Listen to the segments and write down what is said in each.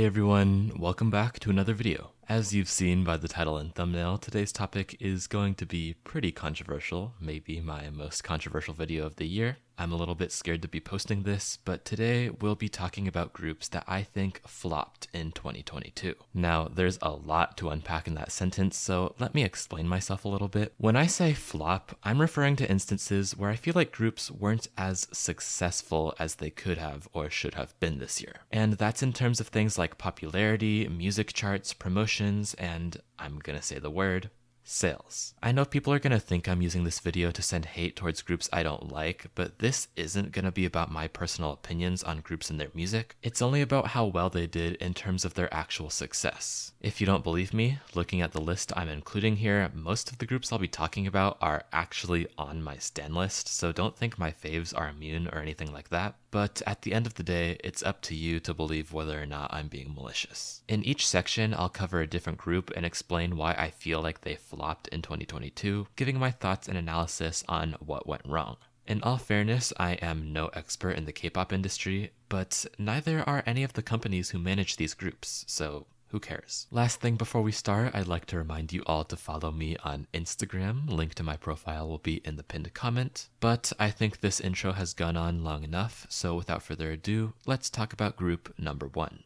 Hey everyone, welcome back to another video. As you've seen by the title and thumbnail, today's topic is going to be pretty controversial, maybe my most controversial video of the year. I'm a little bit scared to be posting this, but today we'll be talking about groups that I think flopped in 2022. Now, there's a lot to unpack in that sentence, so let me explain myself a little bit. When I say flop, I'm referring to instances where I feel like groups weren't as successful as they could have or should have been this year. And that's in terms of things like popularity, music charts, promotions, and I'm gonna say the word, sales. I know people are going to think I'm using this video to send hate towards groups I don't like, but this isn't going to be about my personal opinions on groups and their music. It's only about how well they did in terms of their actual success. If you don't believe me, looking at the list I'm including here, most of the groups I'll be talking about are actually on my stan list, so don't think my faves are immune or anything like that. But at the end of the day, it's up to you to believe whether or not I'm being malicious. In each section, I'll cover a different group and explain why I feel like they flopped in 2022, giving my thoughts and analysis on what went wrong. In all fairness, I am no expert in the K-pop industry, but neither are any of the companies who manage these groups, so who cares? Last thing before we start, I'd like to remind you all to follow me on Instagram. Link to my profile will be in the pinned comment. But I think this intro has gone on long enough, so without further ado, let's talk about group number 1.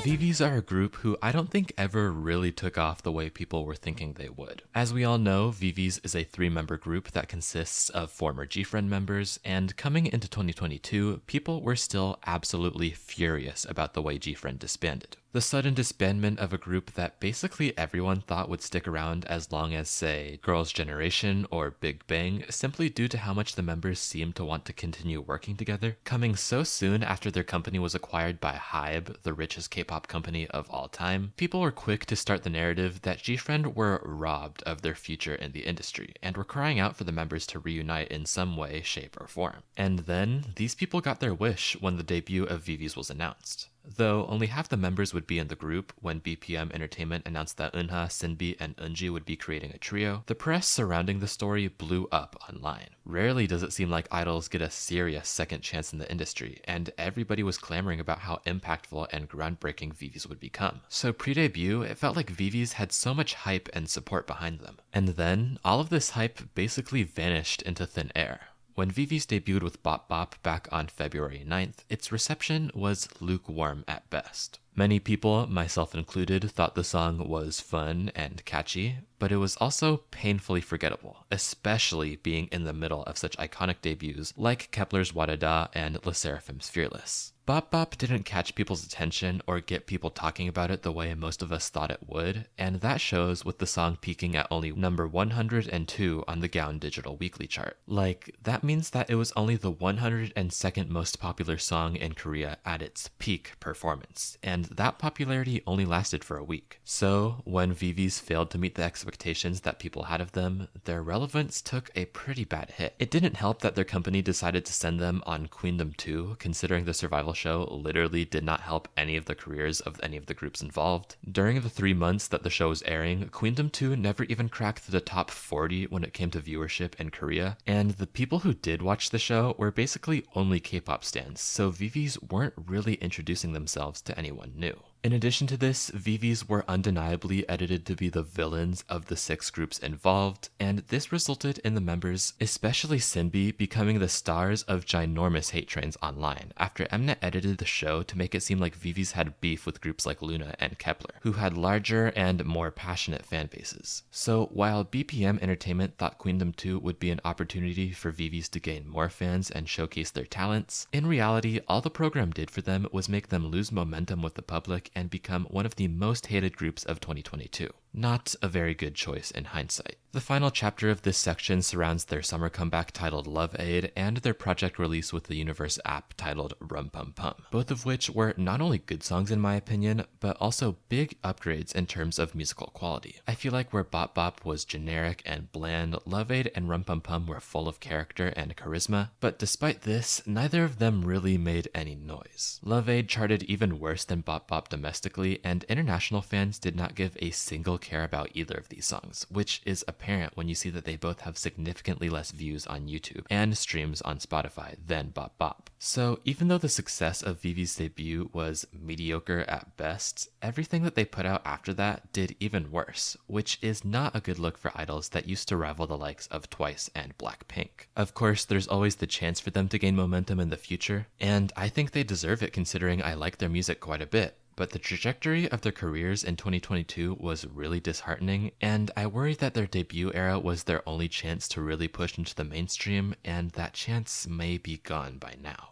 VIVIZ are a group who I don't think ever really took off the way people were thinking they would. As we all know, VIVIZ is a 3-member group that consists of former GFriend members, and coming into 2022, people were still absolutely furious about the way GFriend disbanded. The sudden disbandment of a group that basically everyone thought would stick around as long as, say, Girls' Generation or Big Bang, simply due to how much the members seemed to want to continue working together, coming so soon after their company was acquired by HYBE, the richest K-pop company of all time. People were quick to start the narrative that GFriend were robbed of their future in the industry, and were crying out for the members to reunite in some way, shape, or form. And then, these people got their wish when the debut of VIVIZ was announced. Though only half the members would be in the group when BPM Entertainment announced that Eunha, Sinbi, and Eunji would be creating a trio, the press surrounding the story blew up online. Rarely does it seem like idols get a serious second chance in the industry, and everybody was clamoring about how impactful and groundbreaking VIVIZ would become. So pre-debut, it felt like VIVIZ had so much hype and support behind them. And then, all of this hype basically vanished into thin air. When VIVIZ debuted with Bop Bop back on February 9th, its reception was lukewarm at best. Many people, myself included, thought the song was fun and catchy, but it was also painfully forgettable, especially being in the middle of such iconic debuts like Kepler's Wadada and Lesserafim's Fearless. Bop Bop didn't catch people's attention or get people talking about it the way most of us thought it would, and that shows with the song peaking at only number 102 on the I-dle Digital Weekly chart. Like, that means that it was only the 102nd most popular song in Korea at its peak performance, and that popularity only lasted for a week. So, when VIVIZ failed to meet the expectations that people had of them, their relevance took a pretty bad hit. It didn't help that their company decided to send them on Queendom 2, considering the survival show literally did not help any of the careers of any of the groups involved. During the 3 months that the show was airing, Queendom 2 never even cracked the top 40 when it came to viewership in Korea, and the people who did watch the show were basically only K-pop stans, so VIVIZ weren't really introducing themselves to anyone new. In addition to this, VIVIZ were undeniably edited to be the villains of the 6 groups involved, and this resulted in the members, especially Sinbi, becoming the stars of ginormous hate trains online, after Mnet edited the show to make it seem like VIVIZ had beef with groups like Loona and Kepler, who had larger and more passionate fan bases. So while BPM Entertainment thought Queendom 2 would be an opportunity for VIVIZ to gain more fans and showcase their talents, in reality, all the program did for them was make them lose momentum with the public and become one of the most hated groups of 2022. Not a very good choice in hindsight. The final chapter of this section surrounds their summer comeback titled Love Aid and their project release with the Universe app titled Rum Pum Pum, both of which were not only good songs in my opinion, but also big upgrades in terms of musical quality. I feel like where Bop Bop was generic and bland, Love Aid and Rum Pum Pum were full of character and charisma, but despite this, neither of them really made any noise. Love Aid charted even worse than Bop Bop domestically, and international fans did not give a single care about either of these songs, which is apparent when you see that they both have significantly less views on YouTube and streams on Spotify than Bop Bop. So even though the success of VIVIZ's debut was mediocre at best, everything that they put out after that did even worse, which is not a good look for idols that used to rival the likes of TWICE and Blackpink. Of course, there's always the chance for them to gain momentum in the future, and I think they deserve it considering I like their music quite a bit. But the trajectory of their careers in 2022 was really disheartening, and I worry that their debut era was their only chance to really push into the mainstream, and that chance may be gone by now.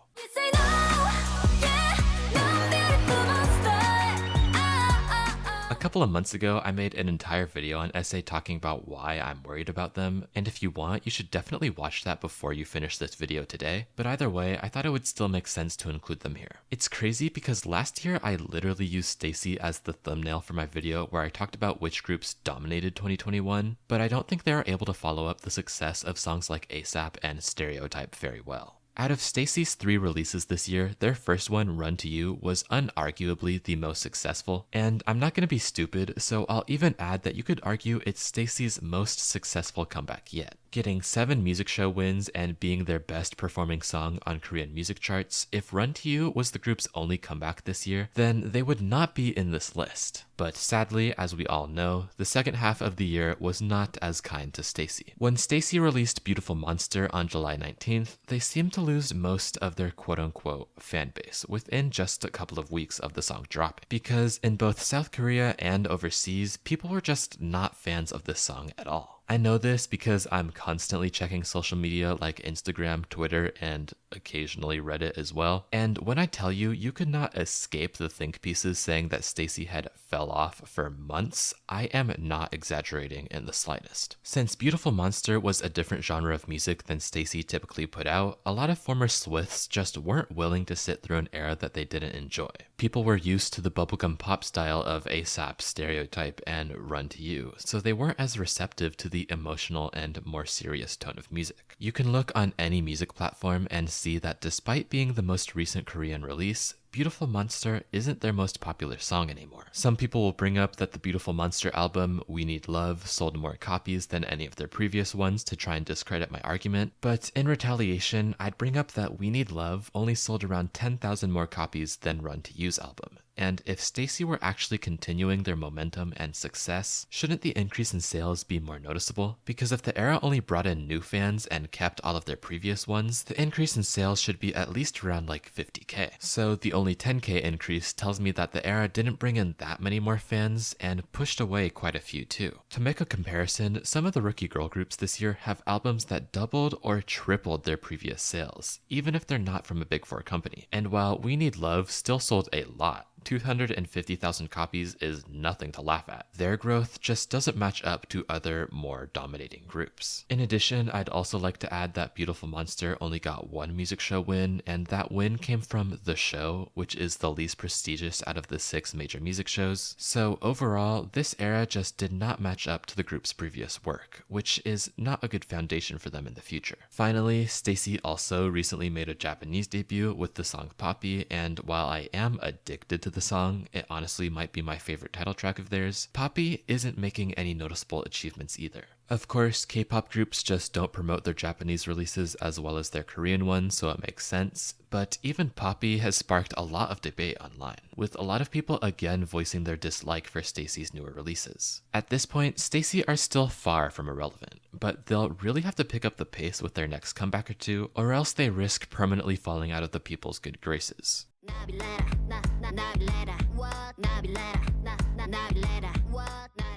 A couple of months ago, I made an entire video on SA talking about why I'm worried about them, and if you want, you should definitely watch that before you finish this video today, but either way, I thought it would still make sense to include them here. It's crazy because last year I literally used StayC as the thumbnail for my video where I talked about which groups dominated 2021, but I don't think they are able to follow up the success of songs like ASAP and Stereotype very well. Out of StayC's 3 releases this year, their first one, Run to You, was unarguably the most successful, and I'm not going to be stupid, so I'll even add that you could argue it's StayC's most successful comeback yet. Getting 7 music show wins and being their best performing song on Korean music charts, if Run to You was the group's only comeback this year, then they would not be in this list. But sadly, as we all know, the second half of the year was not as kind to StayC. When StayC released Beautiful Monster on July 19th, they seemed to lose most of their quote-unquote fan base within just a couple of weeks of the song dropping, because in both South Korea and overseas, people were just not fans of this song at all. I know this because I'm constantly checking social media like Instagram, Twitter, and occasionally Reddit as well. And when I tell you, you could not escape the think pieces saying that StayC had fell off for months, I am not exaggerating in the slightest. Since Beautiful Monster was a different genre of music than StayC typically put out, a lot of former Swifts just weren't willing to sit through an era that they didn't enjoy. People were used to the bubblegum pop style of ASAP, Stereotype, and Run to You, so they weren't as receptive to the emotional and more serious tone of music. You can look on any music platform and see that despite being the most recent Korean release, Beautiful Monster isn't their most popular song anymore. Some people will bring up that the Beautiful Monster album, We Need Love, sold more copies than any of their previous ones to try and discredit my argument, but in retaliation, I'd bring up that We Need Love only sold around 10,000 more copies than Run to You's album. And if StayC were actually continuing their momentum and success, shouldn't the increase in sales be more noticeable? Because if the era only brought in new fans and kept all of their previous ones, the increase in sales should be at least around like 50k. So the only 10k increase tells me that the era didn't bring in that many more fans and pushed away quite a few too. To make a comparison, some of the rookie girl groups this year have albums that doubled or tripled their previous sales, even if they're not from a Big Four company. And while We Need Love still sold a lot, 250,000 copies is nothing to laugh at. Their growth just doesn't match up to other, more dominating groups. In addition, I'd also like to add that Beautiful Monster only got 1 music show win, and that win came from The Show, which is the least prestigious out of the 6 major music shows. So overall, this era just did not match up to the group's previous work, which is not a good foundation for them in the future. Finally, StayC also recently made a Japanese debut with the song Poppy, and while I am addicted to the song, it honestly might be my favorite title track of theirs, Poppy isn't making any noticeable achievements either. Of course, K-pop groups just don't promote their Japanese releases as well as their Korean ones, so it makes sense, but even Poppy has sparked a lot of debate online, with a lot of people again voicing their dislike for StayC's newer releases. At this point, StayC are still far from irrelevant, but they'll really have to pick up the pace with their next comeback or two, or else they risk permanently falling out of the people's good graces.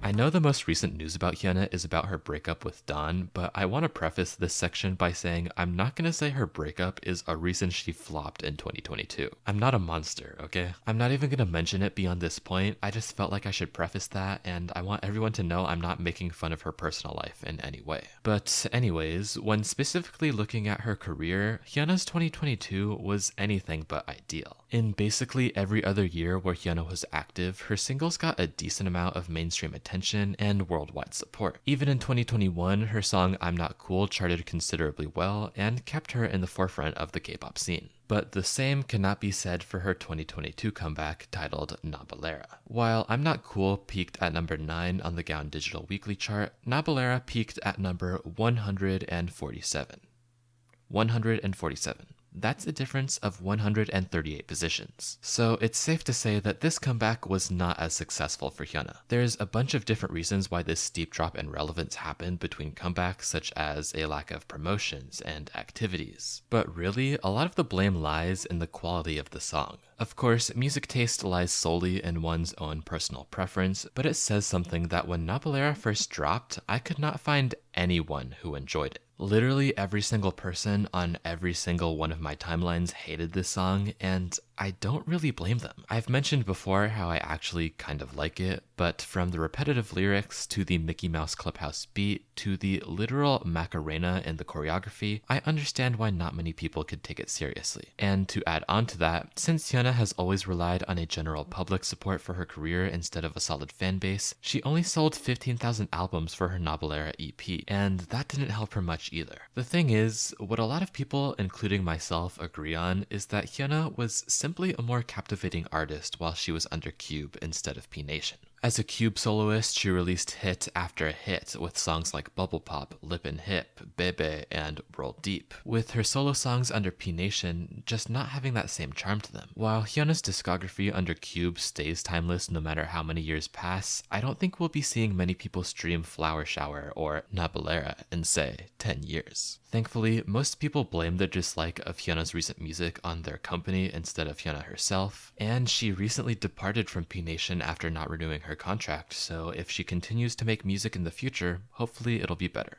I know the most recent news about Hyuna is about her breakup with Dawn, but I want to preface this section by saying I'm not going to say her breakup is a reason she flopped in 2022. I'm not a monster, okay? I'm not even going to mention it beyond this point. I just felt like I should preface that, and I want everyone to know I'm not making fun of her personal life in any way. But anyways, when specifically looking at her career, Hyuna's 2022 was anything but ideal. In basically every other year where Hyuna was active, her singles got a decent amount of mainstream attention and worldwide support. Even in 2021, her song I'm Not Cool charted considerably well and kept her in the forefront of the K-pop scene. But the same cannot be said for her 2022 comeback titled Nabalera. While I'm Not Cool peaked at number 9 on the Gaon Digital Weekly chart, Nabalera peaked at number 147. 147. That's a difference of 138 positions. So it's safe to say that this comeback was not as successful for Hyuna. There's a bunch of different reasons why this steep drop in relevance happened between comebacks, such as a lack of promotions and activities. But really, a lot of the blame lies in the quality of the song. Of course, music taste lies solely in one's own personal preference, but it says something that when Nabalera first dropped, I could not find anyone who enjoyed it. Literally every single person on every single one of my timelines hated this song, and I don't really blame them. I've mentioned before how I actually kind of like it, but from the repetitive lyrics to the Mickey Mouse Clubhouse beat to the literal Macarena in the choreography, I understand why not many people could take it seriously. And to add on to that, since Hyuna has always relied on a general public support for her career instead of a solid fan base, she only sold 15,000 albums for her Nabalera EP, and that didn't help her much either. The thing is, what a lot of people, including myself, agree on is that Hyuna was simply a more captivating artist while she was under Cube instead of P Nation. As a Cube soloist, she released hit after hit with songs like Bubble Pop, Lip and Hip, Bebe, and Roll Deep, with her solo songs under P Nation just not having that same charm to them. While Hyuna's discography under Cube stays timeless no matter how many years pass, I don't think we'll be seeing many people stream Flower Shower or Nabalera in, say, 10 years. Thankfully, most people blame their dislike of Hyuna's recent music on their company instead of Hyuna herself, and she recently departed from P Nation after not renewing her contract, so if she continues to make music in the future, hopefully it'll be better.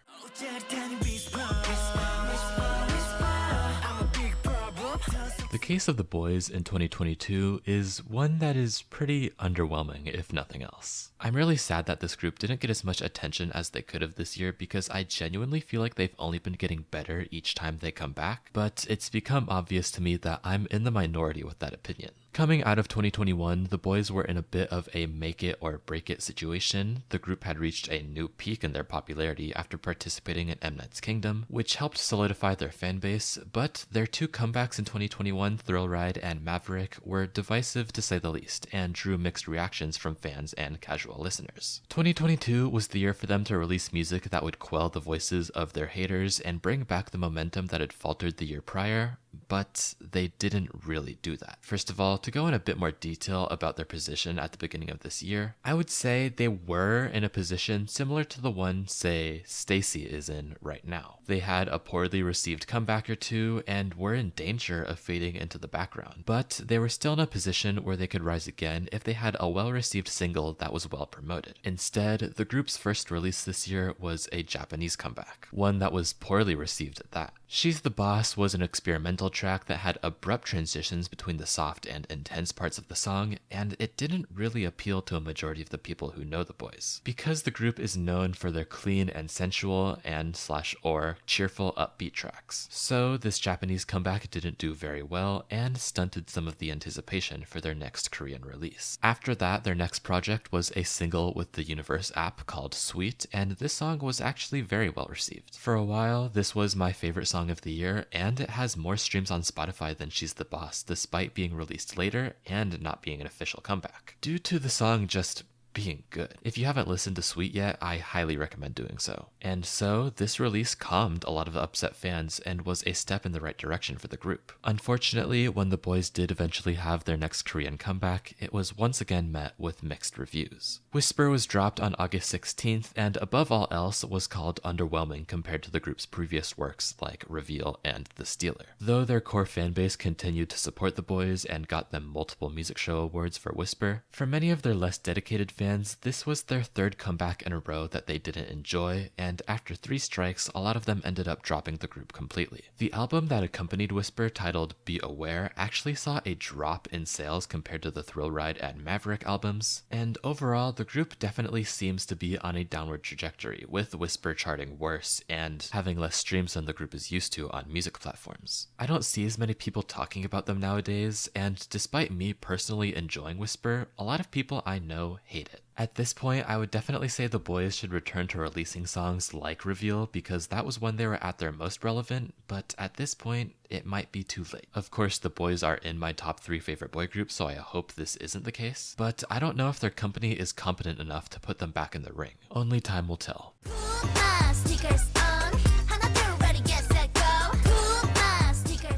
The case of the Boyz in 2022 is one that is pretty underwhelming, if nothing else. I'm really sad that this group didn't get as much attention as they could have this year because I genuinely feel like they've only been getting better each time they come back, but it's become obvious to me that I'm in the minority with that opinion. Coming out of 2021, the Boyz were in a bit of a make it or break it situation. The group had reached a new peak in their popularity after participating in Mnet's Kingdom, which helped solidify their fanbase, but their two comebacks in 2021, Thrill Ride and Maverick, were divisive to say the least, and drew mixed reactions from fans and casual listeners. 2022 was the year for them to release music that would quell the voices of their haters and bring back the momentum that had faltered the year prior, but they didn't really do that. First of all, to go in a bit more detail about their position at the beginning of this year, I would say they were in a position similar to the one, say, StayC is in right now. They had a poorly received comeback or two and were in danger of fading into the background, but they were still in a position where they could rise again if they had a well-received single that was well promoted. Instead, the group's first release this year was a Japanese comeback, one that was poorly received at that. She's the Boss was an experimental track that had abrupt transitions between the soft and intense parts of the song, and it didn't really appeal to a majority of the people who know the Boyz. Because the group is known for their clean and sensual and/or cheerful upbeat tracks. So this Japanese comeback didn't do very well and stunted some of the anticipation for their next Korean release. After that, their next project was a single with the Universe app called Sweet, and this song was actually very well received. For a while, this was my favorite song of the year, and it has more streams on Spotify than She's the Boss, despite being released later and not being an official comeback, due to the song just being good. If you haven't listened to Sweet yet, I highly recommend doing so. And so, this release calmed a lot of the upset fans and was a step in the right direction for the group. Unfortunately, when the Boyz did eventually have their next Korean comeback, it was once again met with mixed reviews. Whisper was dropped on August 16th, and above all else was called underwhelming compared to the group's previous works like Reveal and The Stealer. Though their core fanbase continued to support the Boyz and got them multiple music show awards for Whisper, for many of their less dedicated fans, this was their third comeback in a row that they didn't enjoy, and after 3 strikes, a lot of them ended up dropping the group completely. The album that accompanied Whisper, titled Be Aware, actually saw a drop in sales compared to the Thrill Ride and Maverick albums, and overall, the group definitely seems to be on a downward trajectory, with Whisper charting worse and having less streams than the group is used to on music platforms. I don't see as many people talking about them nowadays, and despite me personally enjoying Whisper, a lot of people I know hate it. it. At this point, I would definitely say the Boyz should return to releasing songs like Reveal because that was when they were at their most relevant, but at this point, it might be too late. Of course, the Boyz are in my top 3 favorite boy groups, so I hope this isn't the case, but I don't know if their company is competent enough to put them back in the ring. Only time will tell.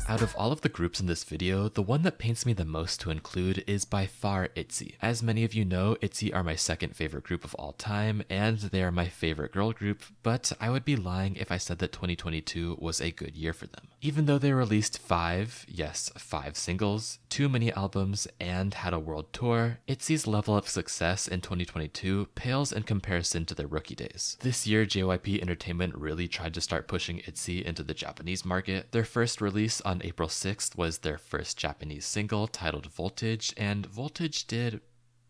Out of all of the groups in this video, the one that pains me the most to include is by far ITZY. As many of you know, ITZY are my second favorite group of all time, and they are my favorite girl group, but I would be lying if I said that 2022 was a good year for them. Even though they released 5 singles, 2 mini albums, and had a world tour, ITZY's level of success in 2022 pales in comparison to their rookie days. This year, JYP Entertainment really tried to start pushing ITZY into the Japanese market. Their first release on April 6th was their first Japanese single titled Voltage, and Voltage did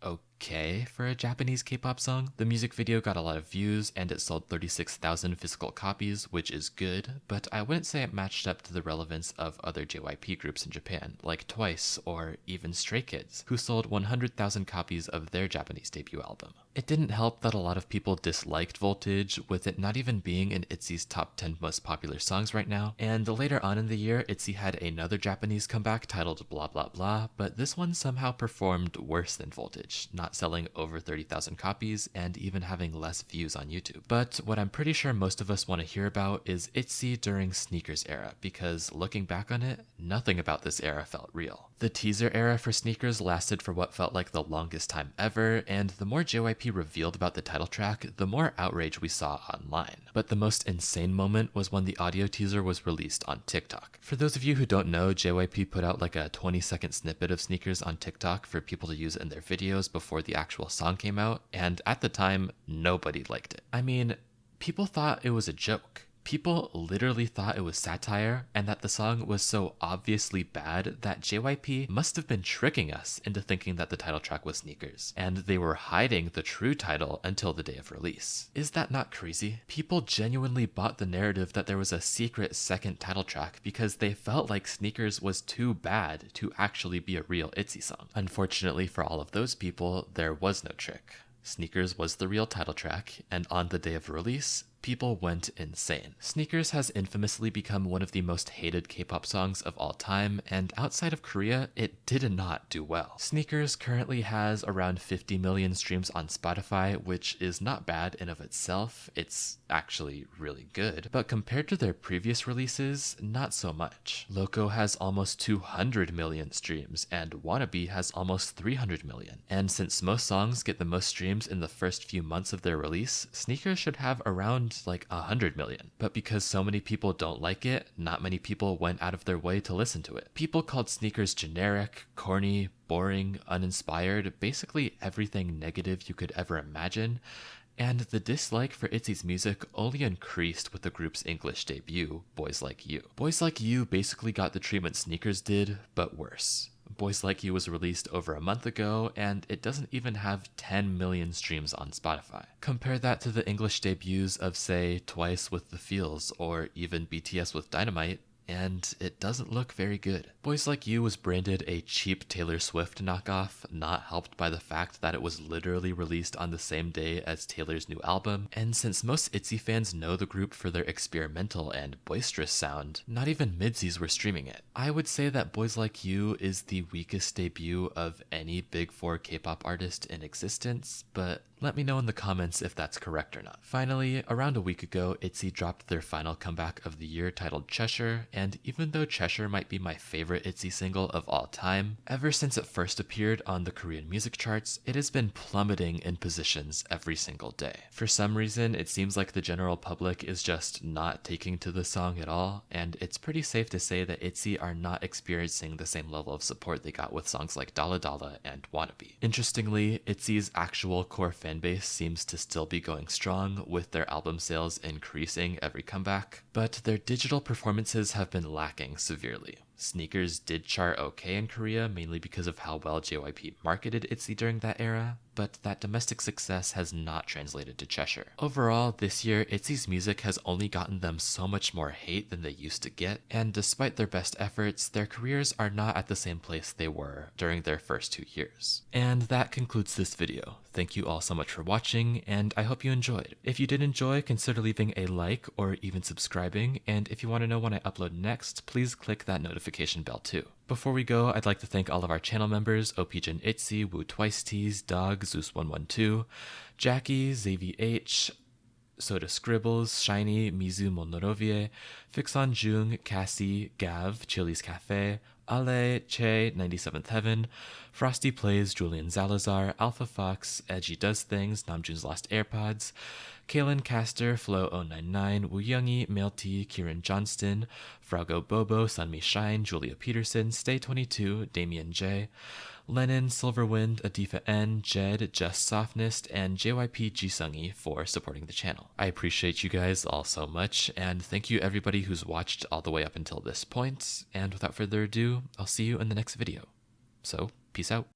okay for a Japanese K-pop song. The music video got a lot of views and it sold 36,000 physical copies, which is good, but I wouldn't say it matched up to the relevance of other JYP groups in Japan, like TWICE or even Stray Kids, who sold 100,000 copies of their Japanese debut album. It didn't help that a lot of people disliked Voltage, with it not even being in ITZY's top 10 most popular songs right now, and later on in the year, ITZY had another Japanese comeback titled Blah Blah Blah, but this one somehow performed worse than Voltage, not selling over 30,000 copies and even having less views on YouTube. But what I'm pretty sure most of us want to hear about is ITZY during Sneakers era, because looking back on it, nothing about this era felt real. The teaser era for Sneakers lasted for what felt like the longest time ever, and the more JYP revealed about the title track, the more outrage we saw online. But the most insane moment was when the audio teaser was released on TikTok. For those of you who don't know, JYP put out like a 20-second snippet of Sneakers on TikTok for people to use in their videos before the actual song came out, and at the time, nobody liked it. I mean, people thought it was a joke. People literally thought it was satire and that the song was so obviously bad that JYP must have been tricking us into thinking that the title track was Sneakers, and they were hiding the true title until the day of release. Is that not crazy? People genuinely bought the narrative that there was a secret second title track because they felt like Sneakers was too bad to actually be a real ITZY song. Unfortunately for all of those people, there was no trick. Sneakers was the real title track, and on the day of release, people went insane. Sneakers has infamously become one of the most hated K-pop songs of all time, and outside of Korea, it did not do well. Sneakers currently has around 50 million streams on Spotify, which is not bad in of itself. It's actually really good, but compared to their previous releases, not so much. Loco has almost 200 million streams, and Wannabe has almost 300 million. And since most songs get the most streams in the first few months of their release, Sneakers should have around like 100 million. But because so many people don't like it, not many people went out of their way to listen to it. People called Sneakers generic, corny, boring, uninspired, basically everything negative you could ever imagine. And the dislike for ITZY's music only increased with the group's English debut, Boyz Like You. Boyz Like You basically got the treatment Sneakers did, but worse. Boyz Like You was released over a month ago, and it doesn't even have 10 million streams on Spotify. Compare that to the English debuts of, say, TWICE with The Feels, or even BTS with Dynamite, and it doesn't look very good. Boyz Like You was branded a cheap Taylor Swift knockoff, not helped by the fact that it was literally released on the same day as Taylor's new album, and since most ITZY fans know the group for their experimental and boisterous sound, not even midsies were streaming it. I would say that Boyz Like You is the weakest debut of any Big 4 K-pop artist in existence, but let me know in the comments if that's correct or not. Finally, around a week ago, ITZY dropped their final comeback of the year titled Cheshire, and even though Cheshire might be my favorite ITZY single of all time, ever since it first appeared on the Korean music charts, it has been plummeting in positions every single day. For some reason, it seems like the general public is just not taking to the song at all, and it's pretty safe to say that ITZY are not experiencing the same level of support they got with songs like Dala Dala and Wannabe. Interestingly, ITZY's actual core fanbase seems to still be going strong, with their album sales increasing every comeback, but their digital performances have been lacking severely. Sneakers did chart okay in Korea, mainly because of how well JYP marketed ITZY during that era, but that domestic success has not translated to Cheshire. Overall, this year, ITZY's music has only gotten them so much more hate than they used to get, and despite their best efforts, their careers are not at the same place they were during their first 2 years. And that concludes this video. Thank you all so much for watching, and I hope you enjoyed. If you did enjoy, consider leaving a like or even subscribing, and if you want to know when I upload next, please click that notification bell too. Before we go, I'd like to thank all of our channel members, OPJin ITZY, Woo Twice Tees, Dog, Zeus112, Jackie, ZVH, Soda Scribbles, Shiny, Mizu Monorovie, Fixon Jung, Cassie, Gav, Chili's Cafe, Ale, Che, 97th Heaven, Frosty Plays, Julian Zalazar, Alpha Fox, Edgy Does Things, Namjoon's Lost AirPods, Kaylin Caster, Flo099, Woo Youngie, Melty, Kieran Johnston, Fraugo Bobo, Sunmi Shine, Julia Peterson, Stay22, Damien J, Lennon, Silverwind, Adifa N, Jed, Just Softness, and JYP Jisungi for supporting the channel. I appreciate you guys all so much, and thank you everybody who's watched all the way up until this point, and without further ado, I'll see you in the next video. So, peace out.